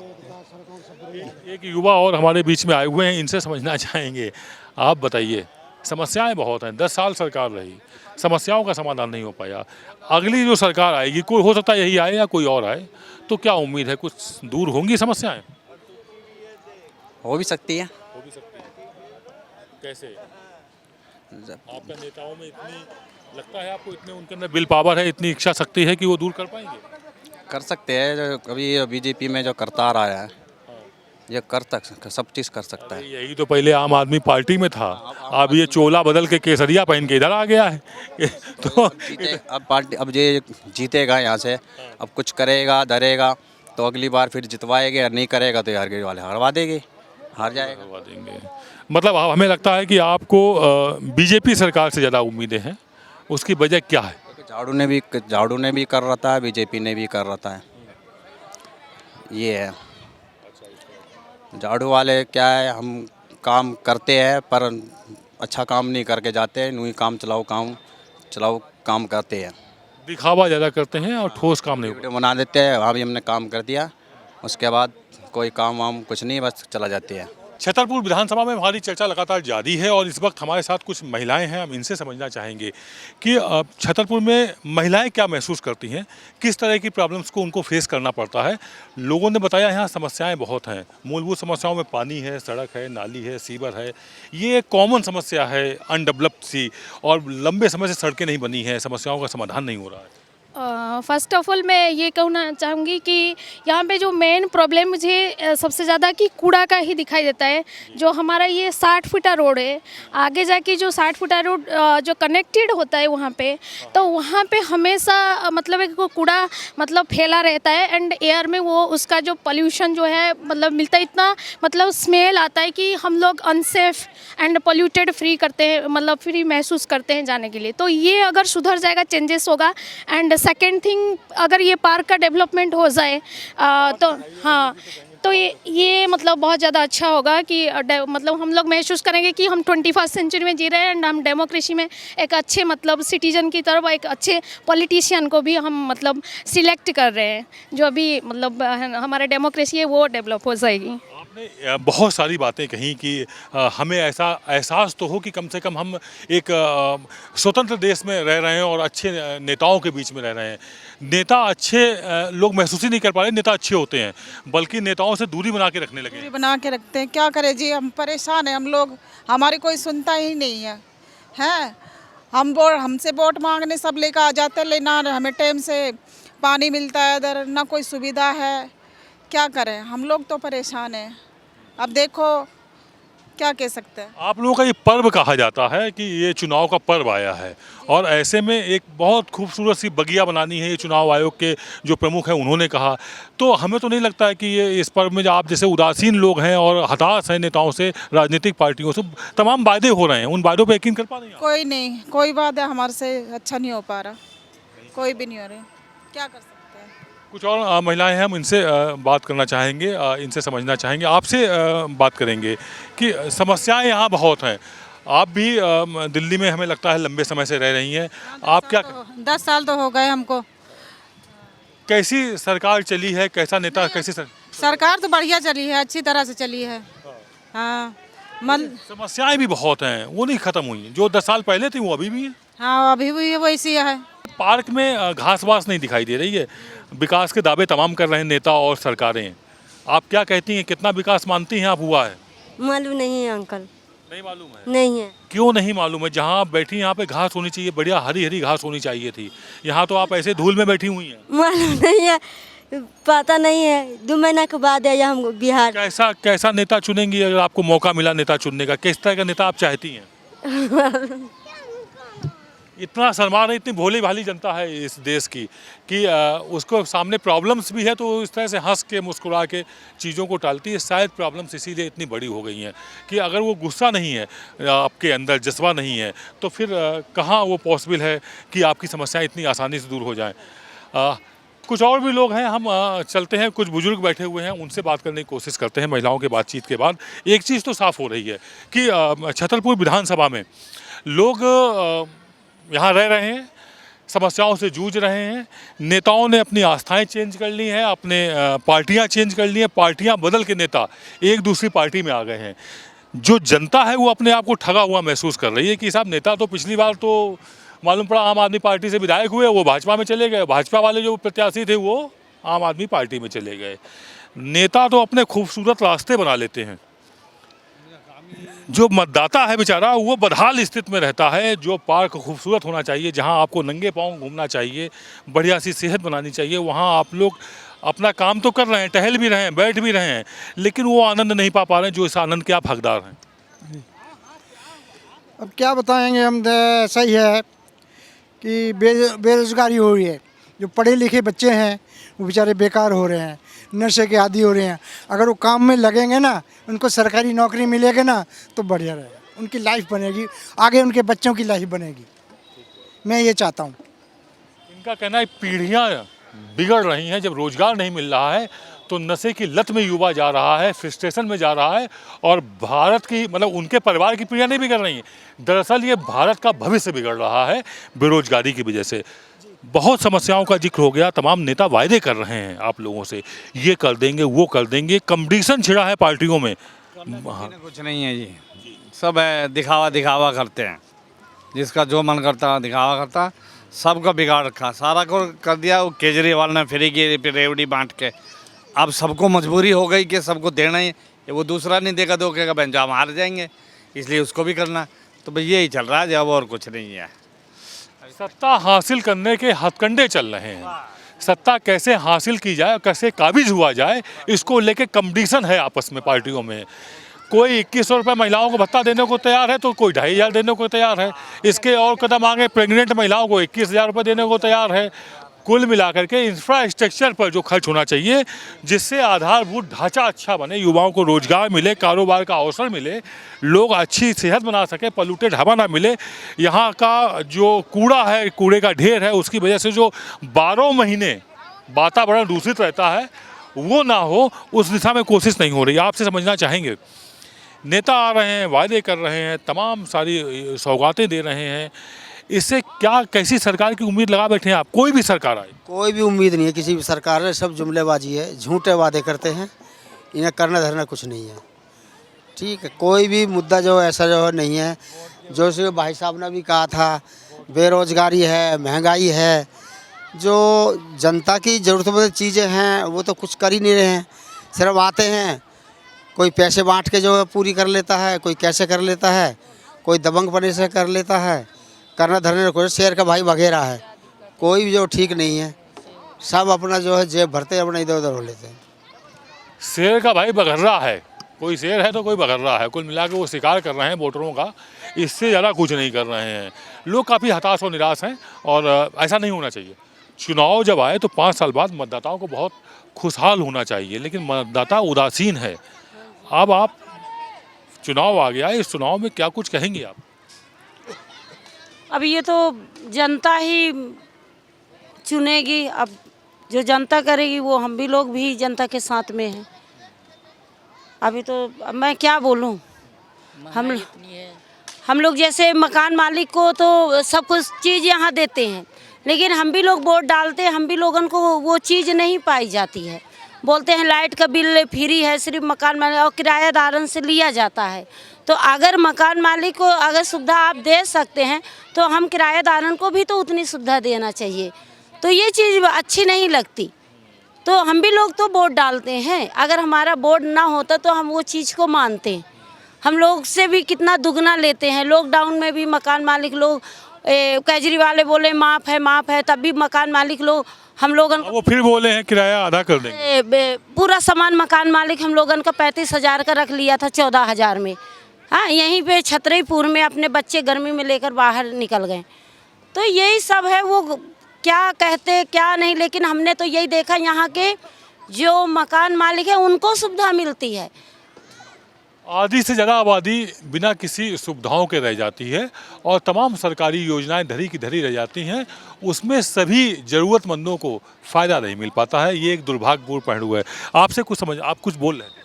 एक युवा और हमारे बीच में आए हुए हैं, इनसे समझना चाहेंगे। आप बताइए, समस्याएं बहुत हैं, 10 साल सरकार रही, समस्याओं का समाधान नहीं हो पाया। अगली जो सरकार आएगी, कोई हो सकता है यही आए या कोई और आए, तो क्या उम्मीद है कुछ दूर होंगी समस्याएं? हो भी सकती है। हो भी सकती है। कैसे? आपका नेताओं में इतनी लगता है, आपको इतने उनके अंदर विल पावर है, इतनी इच्छा शक्ति है कि वो दूर कर पाएंगे? कर सकते हैं, जो कभी बीजेपी में जो करता आ रहा है ये कर तक सब चीज़ कर सकता है। यही तो पहले आम आदमी पार्टी में था, अब ये चोला बदल के केसरिया पहन के इधर आ गया है। तो अब पार्टी, अब ये जीतेगा यहाँ से, अब कुछ करेगा धरेगा तो अगली बार फिर जितवाएगा, और नहीं करेगा तो यार वाले हरवा देंगे, हार जाएगा। हरवा देंगे। मतलब हमें लगता है कि आपको बीजेपी सरकार से ज़्यादा उम्मीदें हैं, उसकी वजह क्या है? झाड़ू ने भी कर रहा है, बीजेपी ने भी कर रहा है, ये है। झाड़ू वाले क्या है, हम काम करते हैं पर अच्छा काम नहीं करके जाते हैं, यूँ काम चलाओ काम करते हैं, दिखावा ज़्यादा करते हैं और ठोस काम नहीं। वीडियो बना देते हैं, वहाँ भी हमने काम कर दिया, उसके बाद कोई काम वाम कुछ नहीं, बस चला जाते हैं। छतरपुर विधानसभा में हमारी चर्चा लगातार जारी है और इस वक्त हमारे साथ कुछ महिलाएं हैं। हम इनसे समझना चाहेंगे कि छतरपुर में महिलाएं क्या महसूस करती हैं, किस तरह की प्रॉब्लम्स को उनको फेस करना पड़ता है। लोगों ने बताया यहाँ समस्याएं बहुत हैं। मूलभूत समस्याओं में पानी है, सड़क है, नाली है, सीवर है। ये एक कॉमन समस्या है, अनडेवलप्ड सी, और लंबे समय से सड़कें नहीं बनी हैं, समस्याओं का समाधान नहीं हो रहा है। फ़र्स्ट ऑफ ऑल मैं ये कहना चाहूँगी कि यहाँ पे जो मेन प्रॉब्लम मुझे सबसे ज़्यादा कि कूड़ा का ही दिखाई देता है। जो हमारा ये 60 फुटा रोड है, आगे जाके जो 60 फुटा रोड जो कनेक्टेड होता है वहाँ पे, तो वहाँ पे हमेशा मतलब एक कूड़ा मतलब फैला रहता है एंड एयर में वो उसका जो पोल्यूशन जो है मतलब मिलता है, इतना मतलब स्मेल आता है कि हम लोग अनसेफ एंड पोल्यूटेड फील करते हैं, मतलब फ्री महसूस करते हैं जाने के लिए। तो ये अगर सुधर जाएगा, चेंजेस होगा। एंड सेकेंड थिंग, अगर ये पार्क का डेवलपमेंट हो जाए तो हाँ, तो ये मतलब बहुत ज़्यादा अच्छा होगा कि मतलब हम लोग महसूस करेंगे कि हम 21st सेंचुरी में जी रहे हैं एंड हम डेमोक्रेसी में एक अच्छे मतलब सिटीजन की तरफ एक अच्छे पॉलिटिशियन को भी हम मतलब सिलेक्ट कर रहे हैं। जो अभी मतलब हमारा डेमोक्रेसी है वो डेवलप हो जाएगी। आपने बहुत सारी बातें कही कि हमें ऐसा एहसास तो हो कि कम से कम हम एक स्वतंत्र देश में रह रहे हैं और अच्छे नेताओं के बीच में रह रहे हैं। नेता अच्छे लोग महसूस ही नहीं कर पा रहे नेता अच्छे होते हैं, बल्कि नेताओं से दूरी बना के रखने लगे। दूरी बना के रखते हैं, क्या करें जी, हम परेशान हैं। हम लोग, हमारी कोई सुनता ही नहीं है। हैं हमसे वोट मांगने सब लेकर आ जाते हैं, लेकिन हमें टाइम से पानी मिलता है इधर, ना कोई सुविधा है। क्या करें, हम लोग तो परेशान हैं। अब देखो क्या कह सकते हैं। आप लोगों का ये पर्व कहा जाता है कि ये चुनाव का पर्व आया है और ऐसे में एक बहुत खूबसूरत सी बगिया बनानी है, ये चुनाव आयोग के जो प्रमुख हैं उन्होंने कहा। तो हमें तो नहीं लगता है कि ये इस पर्व में जो आप जैसे उदासीन लोग हैं और हताश हैं नेताओं से, राजनीतिक पार्टियों से, तमाम वादे हो रहे हैं, उन वादों पर यकीन कर पा रहे हैं? कोई नहीं, कोई वादा हमारे से अच्छा नहीं हो पा रहा, कोई भी नहीं हो रही। क्या कर सकते हैं। कुछ और महिलाएं हैं, हम इनसे बात करना चाहेंगे, इनसे समझना चाहेंगे, आपसे बात करेंगे कि समस्याएं यहाँ बहुत हैं। आप भी दिल्ली में हमें लगता है लंबे समय से रह रही हैं। आप क्या 10 साल तो हो गए हमको। कैसी सरकार चली है, कैसा नेता, कैसी सरकार तो बढ़िया चली है, अच्छी तरह से चली है। हाँ, समस्याएं भी बहुत हैं, वो नहीं खत्म हुई। जो 10 साल पहले थी वो अभी भी है। हाँ, अभी भी वैसी है। पार्क में घास वास नहीं दिखाई दे रही है। विकास के दावे तमाम कर रहे हैं नेता और सरकारें। आप क्या कहती हैं, कितना विकास मानती हैं आप हुआ है? मालूम नहीं है अंकल। नहीं मालूम है? नहीं है। क्यों नहीं मालूम है? जहाँ आप बैठी यहाँ पे घास होनी चाहिए, बढ़िया हरी हरी घास होनी चाहिए थी। यहाँ तो आप ऐसे धूल में बैठी हुई हैं। मालूम नहीं है, पता नहीं है। 2 महीना के बाद है हम बिहार। कैसा नेता चुनेंगी अगर आपको मौका मिला नेता चुनने का? किस तरह का नेता आप चाहती हैं? इतना शर्मा रही, इतनी भोली भाली जनता है इस देश की कि उसको सामने प्रॉब्लम्स भी है तो इस तरह से हंस के मुस्कुरा के चीज़ों को टालती है। शायद प्रॉब्लम्स इसीलिए इतनी बड़ी हो गई हैं कि अगर वो गुस्सा नहीं है, आपके अंदर जज्बा नहीं है, तो फिर कहाँ वो पॉसिबल है कि आपकी समस्याएं इतनी आसानी से दूर हो जाएं। कुछ और भी लोग हैं, हम चलते हैं। कुछ बुजुर्ग बैठे हुए हैं, उनसे बात करने की कोशिश करते हैं। महिलाओं के बातचीत के बाद एक चीज़ तो साफ़ हो रही है कि छतरपुर विधानसभा में लोग यहाँ रह रहे हैं, समस्याओं से जूझ रहे हैं। नेताओं ने अपनी आस्थाएं चेंज कर ली हैं, अपने पार्टियां चेंज कर ली हैं। पार्टियां बदल के नेता एक दूसरी पार्टी में आ गए हैं। जो जनता है वो अपने आप को ठगा हुआ महसूस कर रही है कि साहब नेता तो पिछली बार तो मालूम पड़ा आम आदमी पार्टी से विधायक हुए, वो भाजपा में चले गए। भाजपा वाले जो प्रत्याशी थे वो आम आदमी पार्टी में चले गए। नेता तो अपने खूबसूरत रास्ते बना लेते हैं। जो मतदाता है बेचारा वो बदहाल स्थिति में रहता है। जो पार्क खूबसूरत होना चाहिए, जहां आपको नंगे पाँव घूमना चाहिए, बढ़िया सी सेहत बनानी चाहिए, वहां आप लोग अपना काम तो कर रहे हैं, टहल भी रहे हैं, बैठ भी रहे हैं, लेकिन वो आनंद नहीं पा रहे हैं जो इस आनंद के आप हकदार हैं। अब क्या बताएंगे हम, ऐसा ही है कि बेरोजगारी हो रही है। जो पढ़े लिखे बच्चे हैं वो बेचारे बेकार हो रहे हैं, नशे के आदी हो रहे हैं। अगर वो काम में लगेंगे ना, उनको सरकारी नौकरी मिलेगी ना, तो बढ़िया रहेगा, उनकी लाइफ बनेगी, आगे उनके बच्चों की लाइफ बनेगी। मैं ये चाहता हूँ। इनका कहना है पीढ़ियाँ बिगड़ रही हैं। जब रोजगार नहीं मिल रहा है तो नशे की लत में युवा जा रहा है, फ्रस्ट्रेशन में जा रहा है, और भारत की मतलब उनके परिवार की पीढ़ियाँ नहीं बिगड़ रही हैं। दरअसल ये भारत का भविष्य बिगड़ रहा है बेरोजगारी की वजह से। बहुत समस्याओं का जिक्र हो गया। तमाम नेता वायदे कर रहे हैं आप लोगों से, ये कर देंगे, वो कर देंगे। कंपटीशन छिड़ा है पार्टियों में। कुछ नहीं है जी, सब है दिखावा दिखावा करते हैं, जिसका जो मन करता है दिखावा करता, सबका बिगाड़ रखा, सारा को कर दिया वो केजरीवाल ने फ्री की रेवड़ी बांट के। अब सबको मजबूरी हो गई कि सबको देना ही, वो दूसरा नहीं देगा तो कहेगा बहन हम हार जाएंगे, इसलिए उसको भी करना। तो भाई यही चल रहा है जब, और कुछ नहीं है। सत्ता हासिल करने के हथकंडे चल रहे हैं, सत्ता कैसे हासिल की जाए, कैसे काबिज हुआ जाए, इसको लेके कंपटीशन है आपस में पार्टियों में। कोई 2100 रुपये महिलाओं को भत्ता देने को तैयार है तो कोई 2500 देने को तैयार है। इसके और कदम आगे प्रेग्नेंट महिलाओं को 21,000 रुपये देने को तैयार है। कुल मिलाकर के इंफ्रास्ट्रक्चर पर जो खर्च होना चाहिए, जिससे आधारभूत ढांचा अच्छा बने, युवाओं को रोजगार मिले, कारोबार का अवसर मिले, लोग अच्छी सेहत बना सके, पॉल्यूटेड हवा ना मिले, यहाँ का जो कूड़ा है, कूड़े का ढेर है, उसकी वजह से जो 12 महीने वातावरण दूषित रहता है वो ना हो, उस दिशा में कोशिश नहीं हो रही। आपसे समझना चाहेंगे, नेता आ रहे हैं, वायदे कर रहे हैं, तमाम सारी सौगातें दे रहे हैं, इससे क्या कैसी सरकार की उम्मीद लगा बैठे हैं आप? कोई भी सरकार आए, कोई भी उम्मीद नहीं है किसी भी सरकार से, सब जुमलेबाजी है, झूठे वादे करते हैं, इन्हें करना धरना कुछ नहीं है। ठीक है, कोई भी मुद्दा जो ऐसा जो है नहीं है। जो से भाई साहब ने भी कहा था, बेरोजगारी है, महंगाई है, जो जनता की ज़रूरतमंद चीज़ें हैं वो तो कुछ कर ही नहीं रहे हैं। सिर्फ आते हैं, कोई पैसे बांट के जो है पूरी कर लेता है, कोई कैसे कर लेता है, कोई दबंग पने से कर लेता है, करना धरने को शेर का भाई वगैरह है, कोई भी जो ठीक नहीं है, सब अपना जो है जेब भरते अपना इधर उधर हो लेते हैं। शेर का भाई बघर्रा है, कोई शेर है तो कोई बघर्रा है, कुल मिला के वो शिकार कर रहे हैं वोटरों का, इससे ज़्यादा कुछ नहीं कर रहे हैं। लोग काफ़ी हताश और निराश हैं और ऐसा नहीं होना चाहिए। चुनाव जब आए तो 5 साल बाद मतदाताओं को बहुत खुशहाल होना चाहिए, लेकिन मतदाता उदासीन है। अब आप चुनाव आ गया, इस चुनाव में क्या कुछ कहेंगे आप? अब ये तो जनता ही चुनेगी, अब जो जनता करेगी वो हम भी लोग भी जनता के साथ में हैं। अभी तो अब मैं क्या बोलूं, हम लोग जैसे मकान मालिक को तो सब कुछ चीज़ यहाँ देते हैं, लेकिन हम भी लोग वोट डालते हैं, हम भी लोगों को वो चीज़ नहीं पाई जाती है। बोलते हैं लाइट का बिल फ्री है, सिर्फ मकान मालिक और किराएदारों से लिया जाता है। तो अगर मकान मालिक को अगर सुविधा आप दे सकते हैं तो हम किराएदारों को भी तो उतनी सुविधा देना चाहिए। तो ये चीज़ अच्छी नहीं लगती, तो हम भी लोग तो वोट डालते हैं। अगर हमारा वोट ना होता तो हम वो चीज़ को मानते हैं। हम लोग से भी कितना दुगना लेते हैं। लॉकडाउन में भी मकान मालिक लोग, केजरीवाल बोले माफ़ है, तब भी मकान मालिक लोग हम लोगन वो फिर बोले हैं किराया आधा कर देंगे। पूरा सामान मकान मालिक हम लोगन का 35,000 का रख लिया था 14,000 में। हाँ, यहीं पे छतरपुर में अपने बच्चे गर्मी में लेकर बाहर निकल गए। तो यही सब है, वो क्या कहते क्या नहीं, लेकिन हमने तो यही देखा यहाँ के जो मकान मालिक है उनको सुविधा मिलती है। आधी से ज़्यादा आबादी बिना किसी सुविधाओं के रह जाती है और तमाम सरकारी योजनाएं धरी की धरी रह जाती हैं, उसमें सभी ज़रूरतमंदों को फ़ायदा नहीं मिल पाता है। ये एक दुर्भाग्यपूर्ण पहलू है। आपसे कुछ समझ, आप कुछ बोल रहे हैं?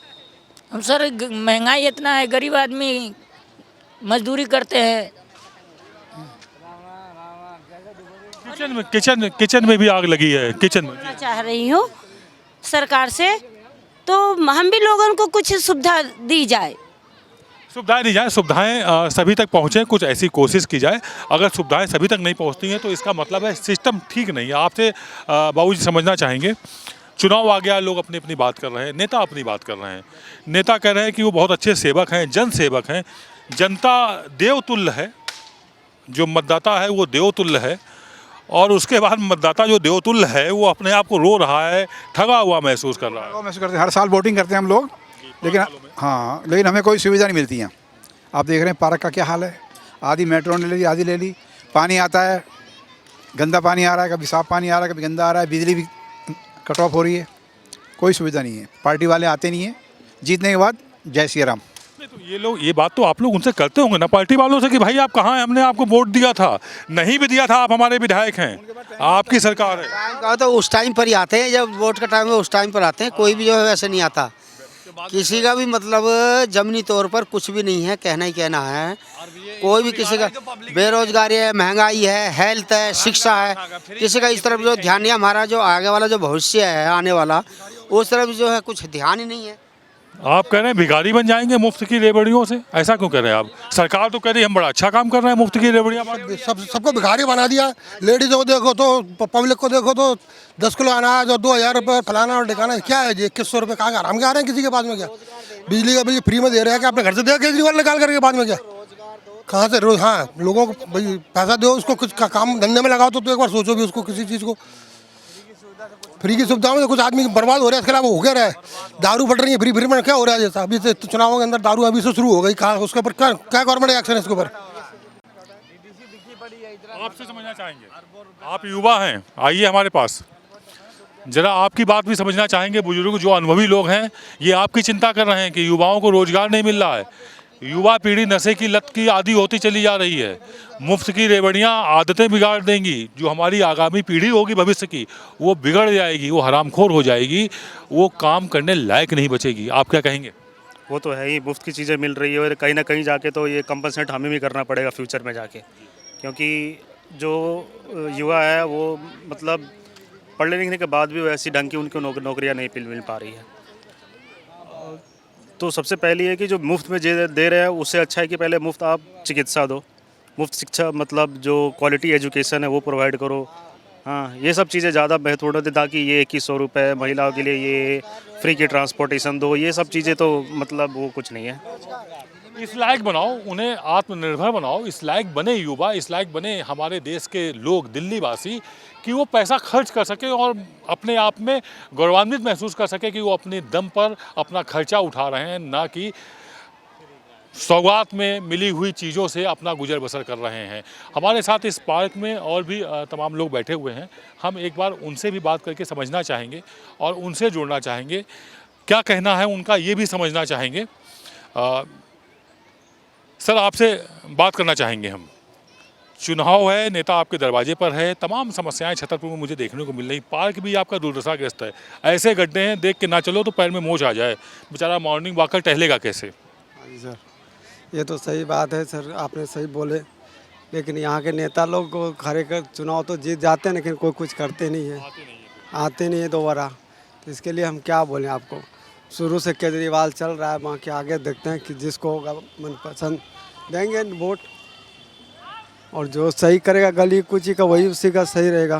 हम सर, महंगाई इतना है, गरीब आदमी मजदूरी करते हैं। किचन में भी आग लगी है, किचन में। चाह रही हूँ सरकार से, तो हम भी लोगों को कुछ सुविधा दी जाए। सुविधाएं दी जाए, सुविधाएं सभी तक पहुँचें, कुछ ऐसी कोशिश की जाए। अगर सुविधाएं सभी तक नहीं पहुँचती हैं तो इसका मतलब है सिस्टम ठीक नहीं है। आपसे बाबूजी समझना चाहेंगे, चुनाव आ गया, लोग अपनी अपनी बात कर रहे हैं, नेता अपनी बात कर रहे हैं। नेता कह रहे हैं कि वो बहुत अच्छे सेवक हैं, जन सेवक हैं, जनता देवतुल्य है, जो मतदाता है वो देवतुल्य है, और उसके बाद मतदाता जो देवतुल्य है वो अपने आप को रो रहा है, ठगा हुआ महसूस कर रहा है। महसूस करते हैं, हर साल वोटिंग करते हैं हम लोग, लेकिन हाँ, लेकिन हमें कोई सुविधा नहीं मिलती है। आप देख रहे हैं पार्क का क्या हाल है, आधी मेट्रो ने ले ली, आधी ले ली। पानी आता है, गंदा पानी आ रहा है, कभी साफ पानी आ रहा है, कभी गंदा आ रहा है, बिजली भी कट ऑफ हो रही है, कोई सुविधा नहीं है। पार्टी वाले आते नहीं हैं, जीतने के बाद जय श्री राम। तो ये लोग, ये बात तो आप लोग उनसे करते होंगे ना, पार्टी वालों से, कि भाई आप कहाँ हैं, हमने आपको वोट दिया था, नहीं भी दिया था, आप हमारे विधायक हैं, आपकी सरकार है। टाइम का तो उस टाइम पर ही आते हैं, जब वोट का टाइम है उस टाइम पर आते हैं। कोई भी जो है वैसे नहीं आता, किसी का भी मतलब जमीनी तौर पर कुछ भी नहीं है, कहना ही कहना है। कोई भी किसी का बेरोजगारी है, महंगाई है, हेल्थ है, शिक्षा है, किसी का इस तरफ जो ध्यान नहीं है। हमारा जो आगे वाला जो भविष्य है आने वाला, उस तरफ जो है कुछ ध्यान ही नहीं है। आप कह रहे हैं भिखारी बन जाएंगे मुफ्त की रेवड़ियों से, ऐसा क्यों कह रहे हैं आप? सरकार तो कह रही है हम बड़ा अच्छा काम कर रहे हैं, मुफ्त की रेवड़ियाँ सबको भिखारी बना दिया। लेडीज़ों को देखो तो, पब्लिक को देखो तो 10 किलो अनाज और 2000 रुपये फलाना और ठिकाना, क्या है जी? 2100 रुपये कहाँ आराम के आ रहे हैं किसी के पास में? क्या बिजली का बिल फ्री में दे रहे हैं क्या? अपने घर से दे केजरीवाल निकाल करके बाद में क्या? कहाँ से रोज? हाँ, लोगों को भाई पैसा दो, उसको कुछ काम धंधे में लगाओ तो एक बार सोचो भी उसको, किसी चीज़ को फ्री की सुविधाओं में कुछ आदमी बर्बाद हो रहा है, इसके अलावा हो गया रहा है। दारू फट रही है फ्री में, क्या हो रहा है? जैसा अभी से चुनावों के अंदर दारू अभी से शुरू हो गई, कहाँ उसके ऊपर क्या गवर्नमेंट एक्शन है इसके ऊपर? आपसे समझना चाहेंगे, आप युवा हैं, आइए हमारे पास, जरा आपकी बात भी समझना चाहेंगे। बुजुर्ग जो अनुभवी लोग हैं ये आपकी चिंता कर रहे हैं कि युवाओं को रोजगार नहीं मिल रहा है, युवा पीढ़ी नशे की लत की आदी होती चली जा रही है, मुफ्त की रेवड़ियाँ आदतें बिगाड़ देंगी, जो हमारी आगामी पीढ़ी होगी भविष्य की वो बिगड़ जाएगी, वो हरामखोर हो जाएगी, वो काम करने लायक नहीं बचेगी। आप क्या कहेंगे? वो तो है ही, मुफ्त की चीज़ें मिल रही है और कहीं ना कहीं जाके तो ये कंपनसेट हमें भी करना पड़ेगा फ्यूचर में जाके, क्योंकि जो युवा है वो मतलब पढ़ने लिखने के बाद भी वैसी ढंग की उनको नौकरियां नहीं मिल पा रही है। तो सबसे पहली है कि जो मुफ्त में दे रहे हैं उससे अच्छा है कि पहले मुफ्त आप चिकित्सा दो, मुफ्त शिक्षा, मतलब जो क्वालिटी एजुकेशन है वो प्रोवाइड करो। हाँ, ये सब चीज़ें ज़्यादा बेहतर होती, ताकि ये 2100 रुपये महिलाओं के लिए ये फ्री की ट्रांसपोर्टेशन दो, ये सब चीज़ें तो मतलब वो कुछ नहीं है। इस लायक बनाओ, उन्हें आत्मनिर्भर बनाओ, इस लायक बने युवा, इस लायक बने हमारे देश के लोग, दिल्ली वासी, कि वो पैसा खर्च कर सके और अपने आप में गौरवान्वित महसूस कर सके कि वो अपने दम पर अपना खर्चा उठा रहे हैं, ना कि सौगात में मिली हुई चीज़ों से अपना गुजर बसर कर रहे हैं। हमारे साथ इस पार्क में और भी तमाम लोग बैठे हुए हैं, हम एक बार उनसे भी बात करके समझना चाहेंगे और उनसे जुड़ना चाहेंगे, क्या कहना है उनका ये भी समझना चाहेंगे। सर, आपसे बात करना चाहेंगे हम। चुनाव है, नेता आपके दरवाजे पर है, तमाम समस्याएं छतरपुर में मुझे देखने को मिल रही, पार्क भी आपका दुर्दशाग्रस्त है, ऐसे गड्ढे हैं देख के ना चलो तो पैर में मोच आ जाए, बेचारा मॉर्निंग वॉकर टहलेगा कैसे? हाँ जी सर, ये तो सही बात है सर, आपने सही बोले, लेकिन यहाँ के नेता लोग को खड़े कर चुनाव तो जीत जाते हैं लेकिन कोई कुछ करते नहीं है, आते नहीं है दोबारा। तो इसके लिए हम क्या बोलें आपको, शुरू से केजरीवाल चल रहा है, वहाँ के आगे देखते हैं कि जिसको होगा मनपसंद देंगे वोट, और जो सही करेगा गली कुची का वही उसी का सही रहेगा।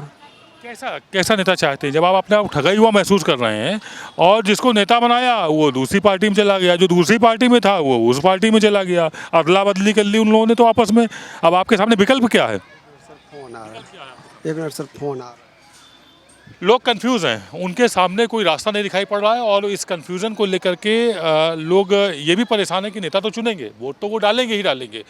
कैसा नेता चाहते हैं? जब आप अपने आप ठगाई हुआ महसूस कर रहे हैं और जिसको नेता बनाया वो दूसरी पार्टी में चला गया, जो दूसरी पार्टी में था वो उस पार्टी में चला गया, अदला बदली कर ली उन लोगों ने तो आपस में। अब आपके सामने विकल्प क्या है? फोन आ रहा है, एक मिनट सर, फोन आ रहा है। लोग कंफ्यूज हैं, उनके सामने कोई रास्ता नहीं दिखाई पड़ रहा है और इस कंफ्यूजन को लेकर के लोग ये भी परेशान है कि नेता तो चुनेंगे, वोट तो वो डालेंगे ही डालेंगे,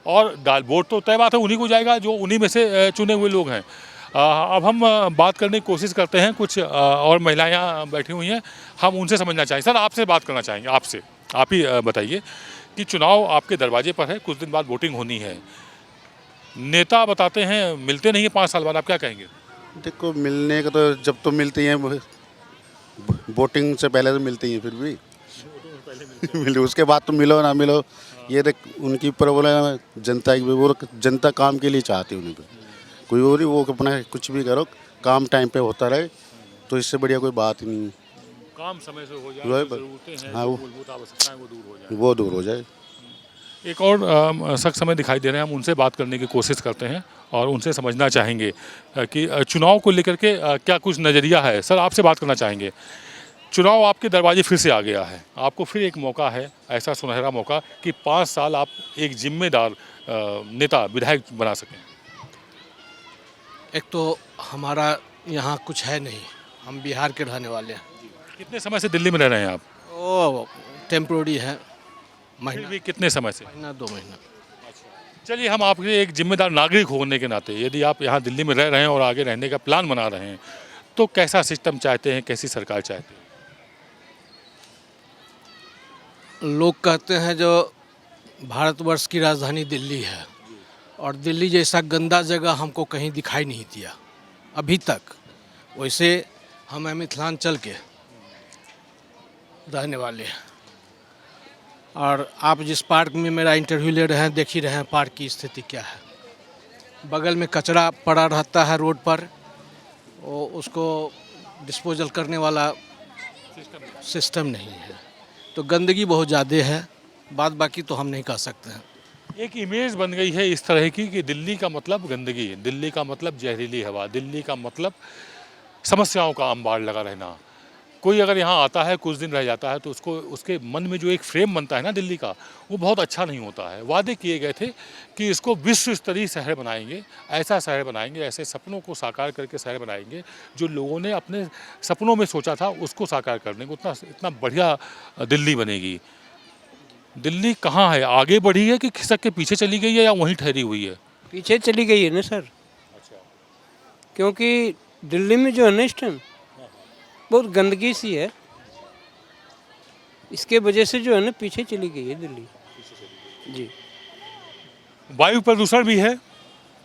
और वोट तो तय बात है उन्हीं को जाएगा जो उन्हीं में से चुने हुए लोग हैं। अब हम बात करने की कोशिश करते हैं, कुछ और महिलाएं यहाँ बैठी हुई हैं, हम उनसे समझना चाहेंगे। सर, आपसे बात करना चाहेंगे, आपसे आप ही बताइए कि चुनाव आपके दरवाजे पर है, कुछ दिन बाद वोटिंग होनी है, नेता बताते हैं मिलते नहीं है 5 साल बाद, आप क्या कहेंगे? देखो, मिलने का तो जब तो मिलती हैं, वोटिंग से पहले तो मिलती हैं, फिर भी मिलो, उसके बाद तो मिलो ना मिलो, ये देख उनकी प्रॉब्लम है, जनता की, वो जनता काम के लिए चाहती है, उन्हें कोई और ही वो अपना कुछ भी करो, काम टाइम पे होता रहे, तो इससे बढ़िया कोई बात ही नहीं। काम समय से हो जाए, हाँ, वो दूर हो जाए। एक और शख्स हमें दिखाई दे रहे हैं, हम उनसे बात करने की कोशिश करते हैं और उनसे समझना चाहेंगे कि चुनाव को लेकर के क्या कुछ नज़रिया है। सर, आपसे बात करना चाहेंगे, चुनाव आपके दरवाजे फिर से आ गया है, आपको फिर एक मौका है, ऐसा सुनहरा मौका कि 5 साल आप एक जिम्मेदार नेता विधायक बना सकें। एक तो हमारा यहाँ कुछ है नहीं, हम बिहार के रहने वाले हैं। कितने समय से दिल्ली में रह रहे हैं आप? वो टेम्प्रोरी है, महीना भी कितने समय से? महीना 2 महीना। चलिए, हम आपके एक जिम्मेदार नागरिक होने के नाते, यदि आप यहाँ दिल्ली में रह रहे हैं और आगे रहने का प्लान बना रहे हैं, तो कैसा सिस्टम चाहते हैं, कैसी सरकार चाहते हैं? लोग कहते हैं जो भारतवर्ष की राजधानी दिल्ली है, और दिल्ली जैसा गंदा जगह हमको कहीं दिखाई नहीं दिया अभी तक। वैसे हम मिथिलांचल के रहने वाले हैं, और आप जिस पार्क में मेरा इंटरव्यू ले रहे हैं, देख ही रहे हैं पार्क की स्थिति क्या है। बगल में कचरा पड़ा रहता है रोड पर, वो उसको डिस्पोजल करने वाला सिस्टम नहीं है। तो गंदगी बहुत ज़्यादा है, बात बाकी तो हम नहीं कह सकते हैं। एक इमेज बन गई है इस तरह की कि दिल्ली का मतलब गंदगी, दिल्ली का मतलब जहरीली हवा, दिल्ली का मतलब समस्याओं का अंबार लगा रहना। कोई अगर यहाँ आता है, कुछ दिन रह जाता है, तो उसको उसके मन में जो एक फ्रेम बनता है ना दिल्ली का, वो बहुत अच्छा नहीं होता है। वादे किए गए थे कि इसको विश्व स्तरीय शहर बनाएंगे, ऐसा शहर बनाएंगे, ऐसे सपनों को साकार करके शहर बनाएंगे जो लोगों ने अपने सपनों में सोचा था उसको साकार करने को। इतना बढ़िया दिल्ली बनेगी। दिल्ली कहाँ है, आगे बढ़ी है कि खिसक के पीछे चली गई है या वहीं ठहरी हुई है? पीछे चली गई है ना सर। अच्छा। क्योंकि दिल्ली में जो है ना इस टाइम बहुत गंदगी सी है, इसके वजह से जो है ना पीछे चली गई है दिल्ली जी। वायु प्रदूषण भी है,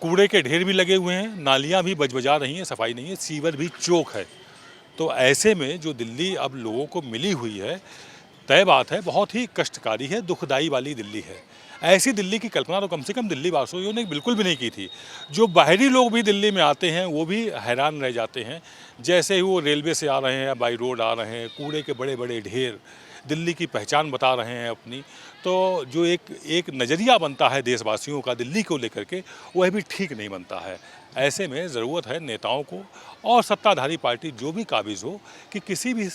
कूड़े के ढेर भी लगे हुए हैं, नालियाँ भी बजबजा रही हैं, सफाई नहीं है, सीवर भी चोक है। तो ऐसे में जो दिल्ली अब लोगों को मिली हुई है, तय बात है बहुत ही कष्टकारी है, दुखदाई वाली दिल्ली है। ऐसी दिल्ली की कल्पना तो कम से कम दिल्ली वासियों ने बिल्कुल भी नहीं की थी। जो बाहरी लोग भी दिल्ली में आते हैं वो भी हैरान रह जाते हैं। जैसे ही वो रेलवे से आ रहे हैं, बाई रोड आ रहे हैं, कूड़े के बड़े बड़े ढेर दिल्ली की पहचान बता रहे हैं अपनी। तो जो एक नज़रिया बनता है देशवासियों का दिल्ली को लेकर के, वह भी ठीक नहीं बनता है। ऐसे में ज़रूरत है नेताओं को और सत्ताधारी पार्टी जो भी काबिज़ हो कि किसी भी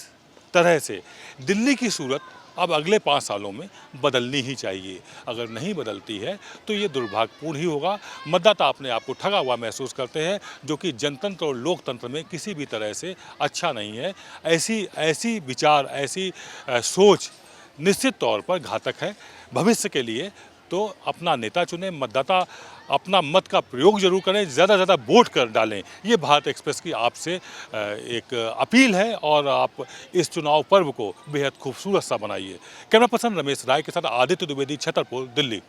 तरह से दिल्ली की सूरत अब अगले 5 सालों में बदलनी ही चाहिए। अगर नहीं बदलती है तो ये दुर्भाग्यपूर्ण ही होगा। मतदाता अपने आप को ठगा हुआ महसूस करते हैं, जो कि जनतंत्र और लोकतंत्र में किसी भी तरह से अच्छा नहीं है। ऐसी विचार, ऐसी सोच निश्चित तौर पर घातक है भविष्य के लिए। तो अपना नेता चुनें, मतदाता अपना मत का प्रयोग जरूर करें, ज़्यादा से ज़्यादा वोट कर डालें। ये भारत एक्सप्रेस की आपसे एक अपील है और आप इस चुनाव पर्व को बेहद खूबसूरत सा बनाइए। कैमरा पर्सन रमेश राय के साथ आदित्य द्विवेदी, छतरपुर, दिल्ली।